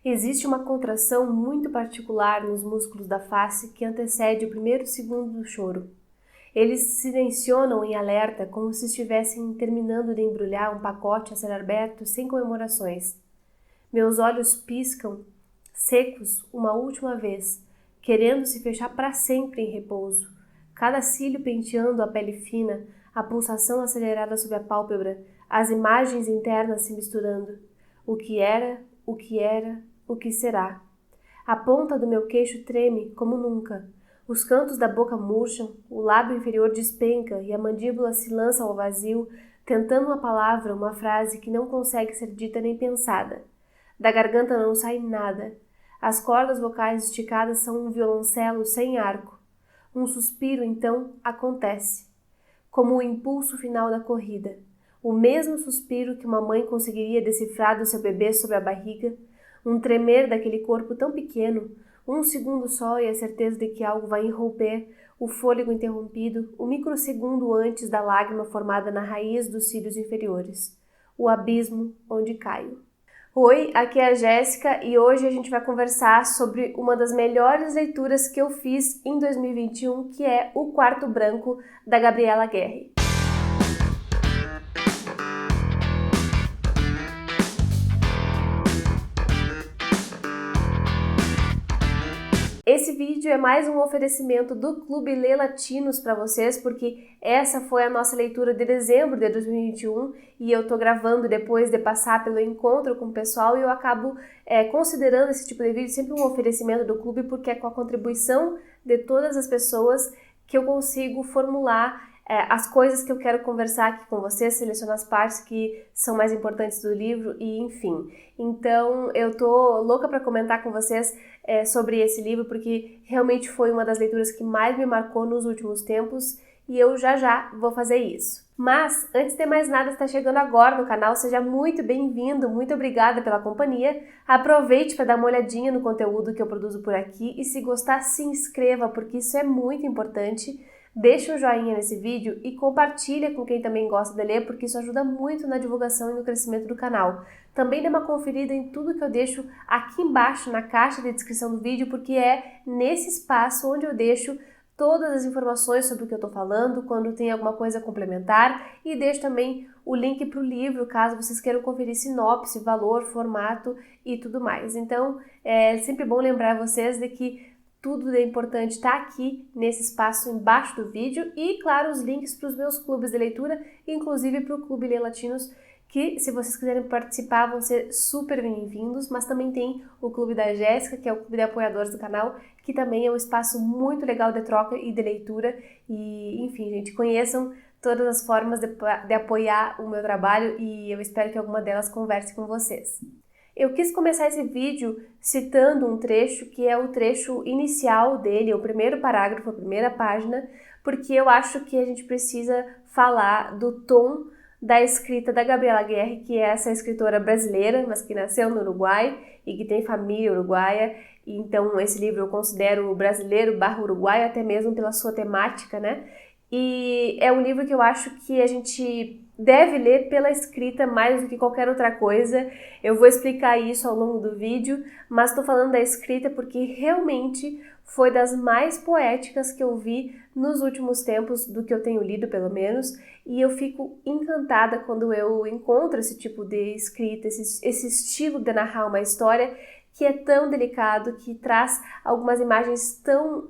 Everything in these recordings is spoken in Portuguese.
Existe uma contração muito particular nos músculos da face que antecede o primeiro segundo do choro. Eles se tensionam em alerta como se estivessem terminando de embrulhar um pacote a ser aberto sem comemorações. Meus olhos piscam, secos, uma última vez, querendo se fechar para sempre em repouso. Cada cílio penteando a pele fina, a pulsação acelerada sob a pálpebra, as imagens internas se misturando. O que era, o que era, o que será. A ponta do meu queixo treme como nunca. Os cantos da boca murcham, o lábio inferior despenca e a mandíbula se lança ao vazio, tentando uma palavra, uma frase que não consegue ser dita nem pensada. Da garganta não sai nada. As cordas vocais esticadas são um violoncelo sem arco. Um suspiro, então, acontece. Como o impulso final da corrida. O mesmo suspiro que uma mãe conseguiria decifrar do seu bebê sobre a barriga. Um tremer daquele corpo tão pequeno, um segundo só e a certeza de que algo vai irromper, o fôlego interrompido, o microsegundo antes da lágrima formada na raiz dos cílios inferiores. O abismo onde caio. Oi, aqui é a Jéssica e hoje a gente vai conversar sobre uma das melhores leituras que eu fiz em 2021, que é O Quarto Branco, da Gabriela Guerre. Esse vídeo é mais um oferecimento do Clube Lê Latinos para vocês, porque essa foi a nossa leitura de dezembro de 2021 e eu tô gravando depois de passar pelo encontro com o pessoal e eu acabo considerando esse tipo de vídeo sempre um oferecimento do clube, porque é com a contribuição de todas as pessoas que eu consigo formular as coisas que eu quero conversar aqui com vocês, selecionar as partes que são mais importantes do livro e enfim. Então eu tô louca para comentar com vocês sobre esse livro, porque realmente foi uma das leituras que mais me marcou nos últimos tempos e eu já vou fazer isso. Mas, antes de mais nada, se está chegando agora no canal, seja muito bem-vindo, muito obrigada pela companhia. Aproveite para dar uma olhadinha no conteúdo que eu produzo por aqui e se gostar, se inscreva, porque isso é muito importante. Deixa um joinha nesse vídeo e compartilha com quem também gosta de ler, porque isso ajuda muito na divulgação e no crescimento do canal. Também dê uma conferida em tudo que eu deixo aqui embaixo na caixa de descrição do vídeo, porque é nesse espaço onde eu deixo todas as informações sobre o que eu estou falando, quando tem alguma coisa complementar, e deixo também o link para o livro, caso vocês queiram conferir sinopse, valor, formato e tudo mais. Então, é sempre bom lembrar vocês de que tudo é importante está aqui nesse espaço embaixo do vídeo e, claro, os links para os meus clubes de leitura, inclusive para o Clube Lê Latinos, que se vocês quiserem participar vão ser super bem-vindos, mas também tem o Clube da Jéssica, que é o clube de apoiadores do canal, que também é um espaço muito legal de troca e de leitura e, enfim, gente, conheçam todas as formas de apoiar o meu trabalho e eu espero que alguma delas converse com vocês. Eu quis começar esse vídeo citando um trecho que é o trecho inicial dele, o primeiro parágrafo, a primeira página, porque eu acho que a gente precisa falar do tom da escrita da Gabriela Guerre, que é essa escritora brasileira, mas que nasceu no Uruguai e que tem família uruguaia. Então esse livro eu considero brasileiro / uruguaio, até mesmo pela sua temática, né? E é um livro que eu acho que a gente deve ler pela escrita mais do que qualquer outra coisa. Eu vou explicar isso ao longo do vídeo, mas estou falando da escrita porque realmente foi das mais poéticas que eu vi nos últimos tempos, do que eu tenho lido pelo menos, e eu fico encantada quando eu encontro esse tipo de escrita, esse estilo de narrar uma história que é tão delicado, que traz algumas imagens tão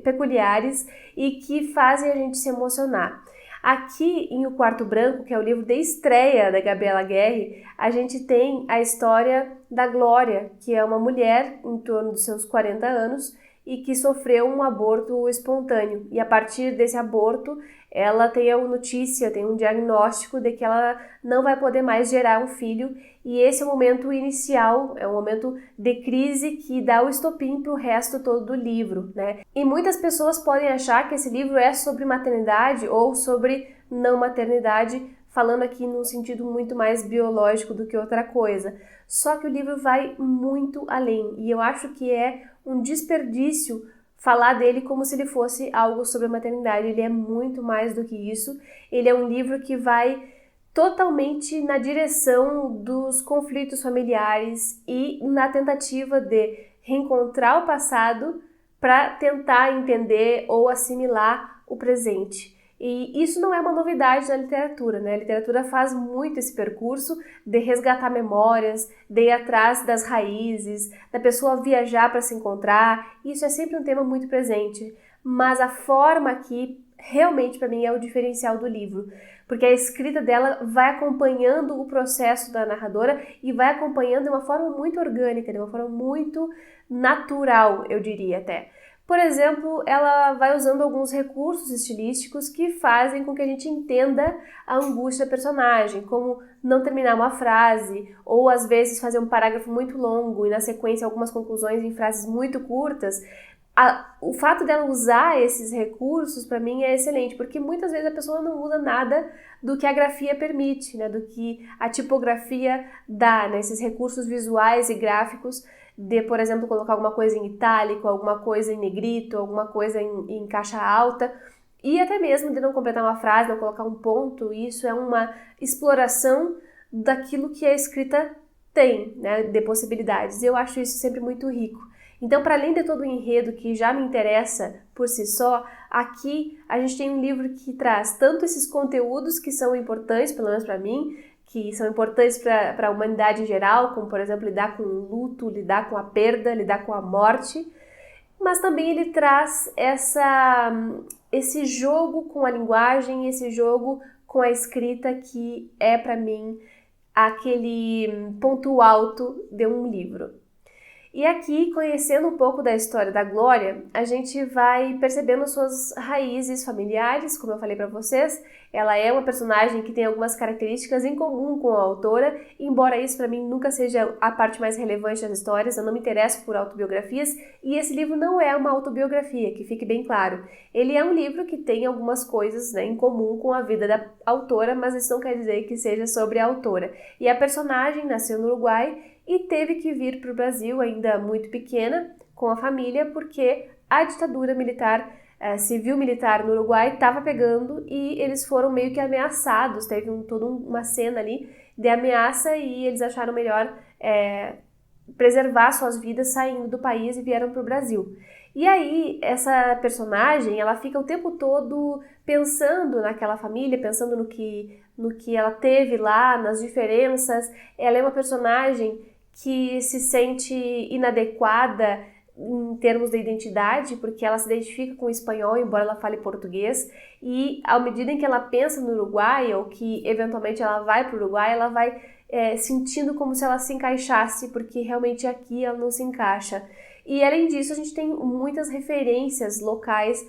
peculiares e que fazem a gente se emocionar. Aqui em O Quarto Branco, que é o livro de estreia da Gabriela Guerre, a gente tem a história da Glória, que é uma mulher em torno dos seus 40 anos e que sofreu um aborto espontâneo. E a partir desse aborto, ela tem a notícia, tem um diagnóstico de que ela não vai poder mais gerar um filho. E esse é o momento inicial, é um momento de crise que dá o estopim para o resto todo do livro, né? E muitas pessoas podem achar que esse livro é sobre maternidade ou sobre não maternidade, falando aqui num sentido muito mais biológico do que outra coisa. Só que o livro vai muito além e eu acho que é um desperdício falar dele como se ele fosse algo sobre a maternidade. Ele é muito mais do que isso. Ele é um livro que vai totalmente na direção dos conflitos familiares e na tentativa de reencontrar o passado para tentar entender ou assimilar o presente. E isso não é uma novidade na literatura, né? A literatura faz muito esse percurso de resgatar memórias, de ir atrás das raízes, da pessoa viajar para se encontrar. Isso é sempre um tema muito presente. Mas a forma aqui, realmente, para mim, é o diferencial do livro. Porque a escrita dela vai acompanhando o processo da narradora e vai acompanhando de uma forma muito orgânica, de uma forma muito natural, eu diria até. Por exemplo, ela vai usando alguns recursos estilísticos que fazem com que a gente entenda a angústia da personagem, como não terminar uma frase, ou às vezes fazer um parágrafo muito longo e na sequência algumas conclusões em frases muito curtas. O fato dela usar esses recursos, para mim, é excelente, porque muitas vezes a pessoa não usa nada do que a grafia permite, né, do que a tipografia dá, né, esses recursos visuais e gráficos de, por exemplo, colocar alguma coisa em itálico, alguma coisa em negrito, alguma coisa em caixa alta, e até mesmo de não completar uma frase, não colocar um ponto. Isso é uma exploração daquilo que a escrita tem, né, de possibilidades. Eu acho isso sempre muito rico. Então, para além de todo o enredo que já me interessa por si só, aqui a gente tem um livro que traz tanto esses conteúdos que são importantes, pelo menos para mim, que são importantes para a humanidade em geral, como, por exemplo, lidar com o luto, lidar com a perda, lidar com a morte, mas também ele traz esse jogo com a linguagem, esse jogo com a escrita que é, para mim, aquele ponto alto de um livro. E aqui, conhecendo um pouco da história da Glória, a gente vai percebendo suas raízes familiares, como eu falei para vocês. Ela é uma personagem que tem algumas características em comum com a autora, embora isso para mim nunca seja a parte mais relevante das histórias. Eu não me interesso por autobiografias e esse livro não é uma autobiografia, que fique bem claro. Ele é um livro que tem algumas coisas, né, em comum com a vida da autora, mas isso não quer dizer que seja sobre a autora. E a personagem nasceu no Uruguai e teve que vir para o Brasil ainda muito pequena com a família porque a ditadura militar, civil-militar no Uruguai estava pegando e eles foram meio que ameaçados, teve toda uma cena ali de ameaça e eles acharam melhor preservar suas vidas saindo do país e vieram para o Brasil. E aí, essa personagem, ela fica o tempo todo pensando naquela família, pensando no que ela teve lá, nas diferenças. Ela é uma personagem que se sente inadequada em termos de identidade, porque ela se identifica com o espanhol, embora ela fale português, e à medida em que ela pensa no Uruguai, ou que eventualmente ela vai para o Uruguai, ela vai sentindo como se ela se encaixasse, porque realmente aqui ela não se encaixa. E além disso, a gente tem muitas referências locais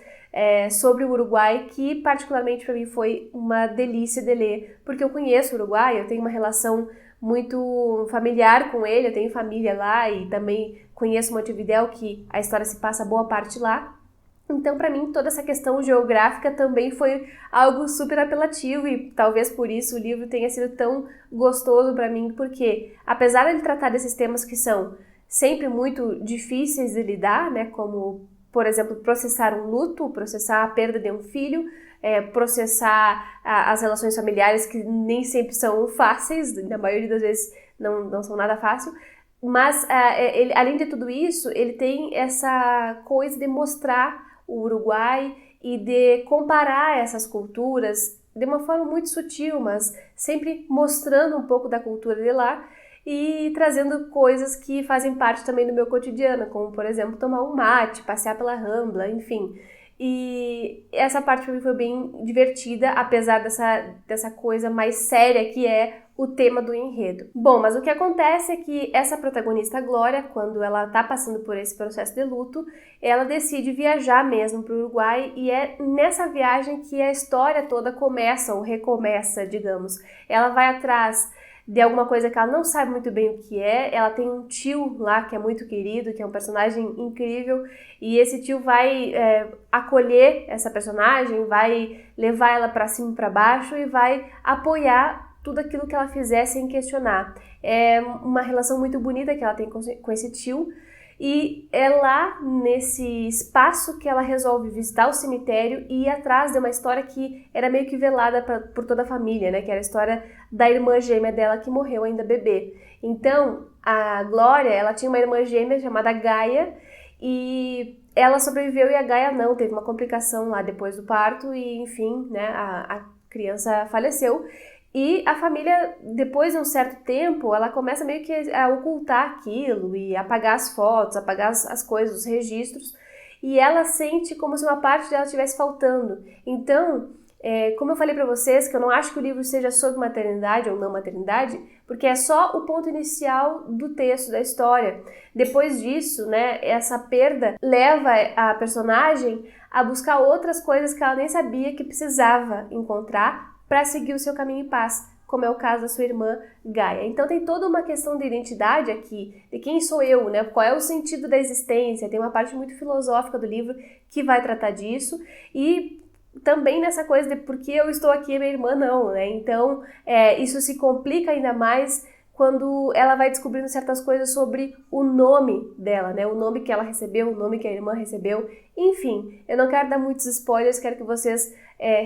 sobre o Uruguai, que particularmente para mim foi uma delícia de ler, porque eu conheço o Uruguai, eu tenho uma relação muito familiar com ele, eu tenho família lá e também conheço Montevidéu, que a história se passa boa parte lá. Então, para mim, toda essa questão geográfica também foi algo super apelativo e talvez por isso o livro tenha sido tão gostoso para mim, porque apesar de ele tratar desses temas que são sempre muito difíceis de lidar, né, como, por exemplo, processar um luto, processar a perda de um filho, processar as relações familiares que nem sempre são fáceis, na maioria das vezes não são nada fácil, mas ele, além de tudo isso, ele tem essa coisa de mostrar o Uruguai e de comparar essas culturas de uma forma muito sutil, mas sempre mostrando um pouco da cultura de lá e trazendo coisas que fazem parte também do meu cotidiano, como, por exemplo, tomar um mate, passear pela Rambla, enfim. E essa parte para mim foi bem divertida, apesar dessa coisa mais séria que é o tema do enredo. Bom, mas o que acontece é que essa protagonista, Glória, quando ela tá passando por esse processo de luto, ela decide viajar mesmo para o Uruguai e é nessa viagem que a história toda começa ou recomeça, digamos. Ela vai atrás de alguma coisa que ela não sabe muito bem o que é. Ela tem um tio lá que é muito querido, que é um personagem incrível, e esse tio vai acolher essa personagem, vai levar ela para cima e para baixo e vai apoiar tudo aquilo que ela fizer sem questionar. É uma relação muito bonita que ela tem com esse tio, E é lá nesse espaço que ela resolve visitar o cemitério e ir atrás de uma história que era meio que velada por toda a família, né? Que era a história da irmã gêmea dela que morreu ainda bebê. Então, a Glória, ela tinha uma irmã gêmea chamada Gaia e ela sobreviveu e a Gaia não, teve uma complicação lá depois do parto e, enfim, né, a criança faleceu. E a família, depois de um certo tempo, ela começa meio que a ocultar aquilo e apagar as fotos, apagar as coisas, os registros, e ela sente como se uma parte dela estivesse faltando. Então, como eu falei para vocês, que eu não acho que o livro seja sobre maternidade ou não maternidade, porque é só o ponto inicial do texto, da história. Depois disso, né, essa perda leva a personagem a buscar outras coisas que ela nem sabia que precisava encontrar para seguir o seu caminho em paz, como é o caso da sua irmã Gaia. Então tem toda uma questão de identidade aqui, de quem sou eu, né? Qual é o sentido da existência, tem uma parte muito filosófica do livro que vai tratar disso, e também nessa coisa de por que eu estou aqui e minha irmã não, né? Então isso se complica ainda mais quando ela vai descobrindo certas coisas sobre o nome dela, né? O nome que ela recebeu, o nome que a irmã recebeu. Enfim, eu não quero dar muitos spoilers, quero que vocês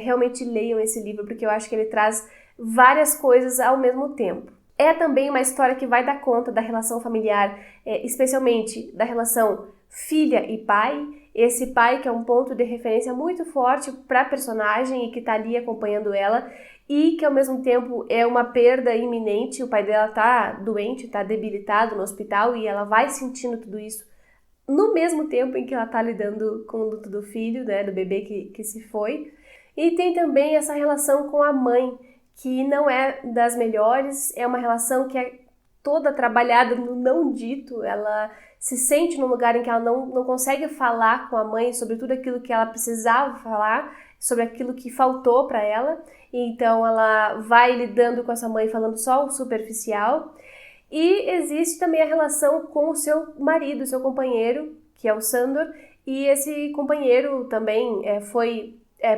realmente leiam esse livro, porque eu acho que ele traz várias coisas ao mesmo tempo. É também uma história que vai dar conta da relação familiar, especialmente da relação filha e pai. Esse pai que é um ponto de referência muito forte para a personagem e que está ali acompanhando ela, e que ao mesmo tempo é uma perda iminente. O pai dela tá doente, tá debilitado no hospital e ela vai sentindo tudo isso no mesmo tempo em que ela tá lidando com o luto do filho, né, do bebê que se foi. E tem também essa relação com a mãe, que não é das melhores, é uma relação que é toda trabalhada no não dito. Ela se sente num lugar em que ela não consegue falar com a mãe sobre tudo aquilo que ela precisava falar, sobre aquilo que faltou para ela. Então ela vai lidando com essa mãe falando só o superficial. E existe também a relação com o seu marido, seu companheiro, que é o Sandor, e esse companheiro também foi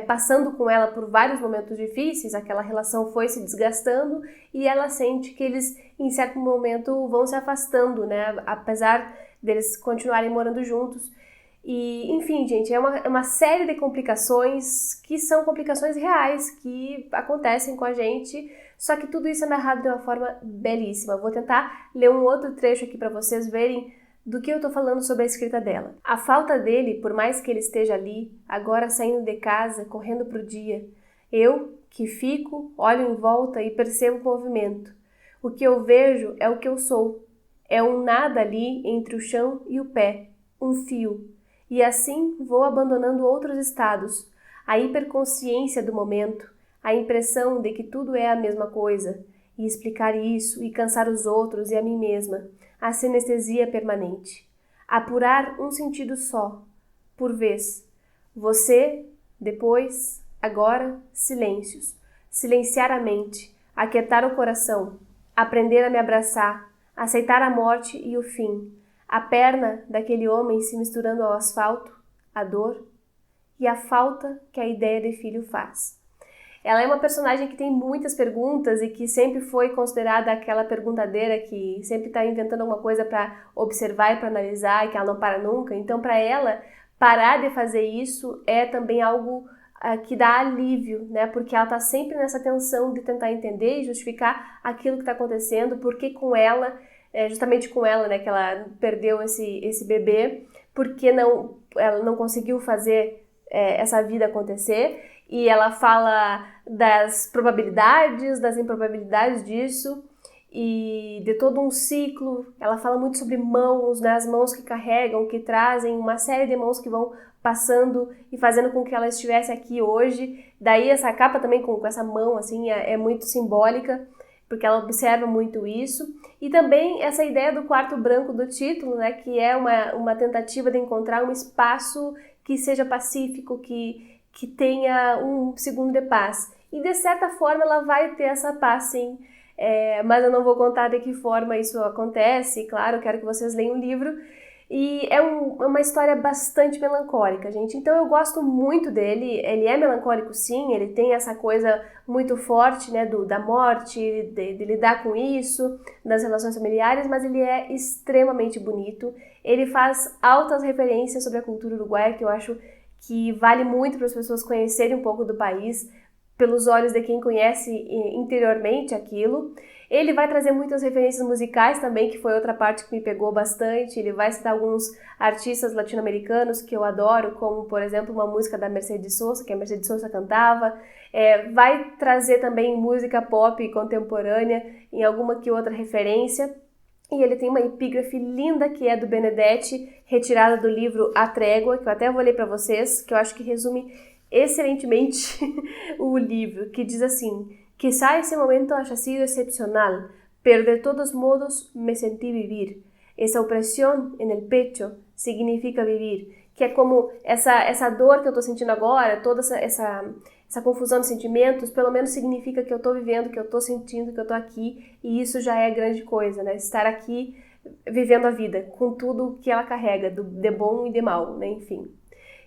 passando com ela por vários momentos difíceis. Aquela relação foi se desgastando e ela sente que eles, em certo momento, vão se afastando, né? Apesar deles continuarem morando juntos. E, enfim, gente, é uma série de complicações que são complicações reais, que acontecem com a gente, só que tudo isso é narrado de uma forma belíssima. Vou tentar ler um outro trecho aqui para vocês verem do que eu tô falando sobre a escrita dela. A falta dele, por mais que ele esteja ali, agora saindo de casa, correndo pro dia, eu, que fico, olho em volta e percebo o movimento. O que eu vejo é o que eu sou. É um nada ali entre o chão e o pé, um fio. E assim vou abandonando outros estados, a hiperconsciência do momento, a impressão de que tudo é a mesma coisa, e explicar isso, e cansar os outros e a mim mesma, a sinestesia permanente. Apurar um sentido só, por vez. Você, depois, agora, silêncios. Silenciar a mente, aquietar o coração, aprender a me abraçar, aceitar a morte e o fim. A perna daquele homem se misturando ao asfalto, a dor e a falta que a ideia de filho faz. Ela é uma personagem que tem muitas perguntas e que sempre foi considerada aquela perguntadeira que sempre está inventando alguma coisa para observar e para analisar e que ela não para nunca. Então, para ela, parar de fazer isso é também algo que dá alívio, né? Porque ela está sempre nessa tensão de tentar entender e justificar aquilo que está acontecendo, porque com ela, justamente com ela, né, que ela perdeu esse bebê, porque ela não conseguiu fazer essa vida acontecer. E ela fala das probabilidades, das improbabilidades disso e de todo um ciclo. Ela fala muito sobre mãos, né? As mãos que carregam, que trazem, uma série de mãos que vão passando e fazendo com que ela estivesse aqui hoje. Daí essa capa também com essa mão assim é muito simbólica, porque ela observa muito isso. E também essa ideia do quarto branco do título, né? Que é uma tentativa de encontrar um espaço que seja pacífico, que tenha um segundo de paz. E de certa forma ela vai ter essa paz, sim. Mas eu não vou contar de que forma isso acontece. Claro, eu quero que vocês leiam o livro. E é uma história bastante melancólica, gente. Então eu gosto muito dele. Ele é melancólico, sim. Ele tem essa coisa muito forte, né, da morte, de lidar com isso, das relações familiares, mas ele é extremamente bonito. Ele faz altas referências sobre a cultura uruguaia, que eu acho que vale muito para as pessoas conhecerem um pouco do país, pelos olhos de quem conhece interiormente aquilo. Ele vai trazer muitas referências musicais também, que foi outra parte que me pegou bastante. Ele vai citar alguns artistas latino-americanos que eu adoro, como, por exemplo, uma música da Mercedes Sosa, que a Mercedes Sosa cantava. Vai trazer também música pop contemporânea em alguma que outra referência. E ele tem uma epígrafe linda que é do Benedetti, retirada do livro A Trégua, que eu até vou ler para vocês, que eu acho que resume excelentemente o livro, que diz assim: quizá esse momento haya sido excepcional, pero de todos modos me sentí vivir. Essa opressão en el pecho significa vivir. Que é como essa dor que eu tô sentindo agora, toda essa confusão de sentimentos, pelo menos significa que eu tô vivendo, que eu tô sentindo, que eu tô aqui, e isso já é grande coisa, né? Estar aqui vivendo a vida, com tudo que ela carrega, de bom e de mal, né? Enfim.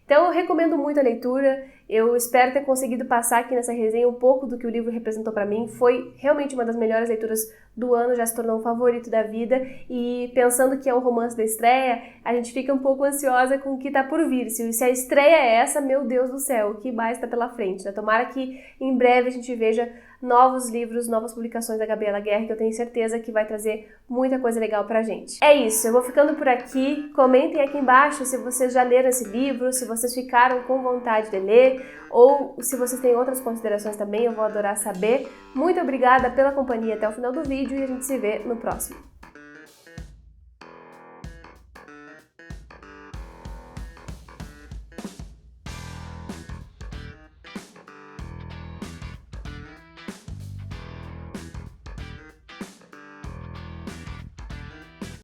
Então eu recomendo muito a leitura, eu espero ter conseguido passar aqui nessa resenha um pouco do que o livro representou para mim. Foi realmente uma das melhores leituras do ano, já se tornou um favorito da vida, e pensando que é um romance da estreia, a gente fica um pouco ansiosa com o que tá por vir. Se a estreia é essa, meu Deus do céu, o que mais tá pela frente, né? Tomara que em breve a gente veja novos livros, novas publicações da Gabriela Guerra, que eu tenho certeza que vai trazer muita coisa legal pra gente. É isso, eu vou ficando por aqui. Comentem aqui embaixo se vocês já leram esse livro, se vocês ficaram com vontade de ler, ou se vocês têm outras considerações também, eu vou adorar saber. Muito obrigada pela companhia até o final do vídeo e a gente se vê no próximo.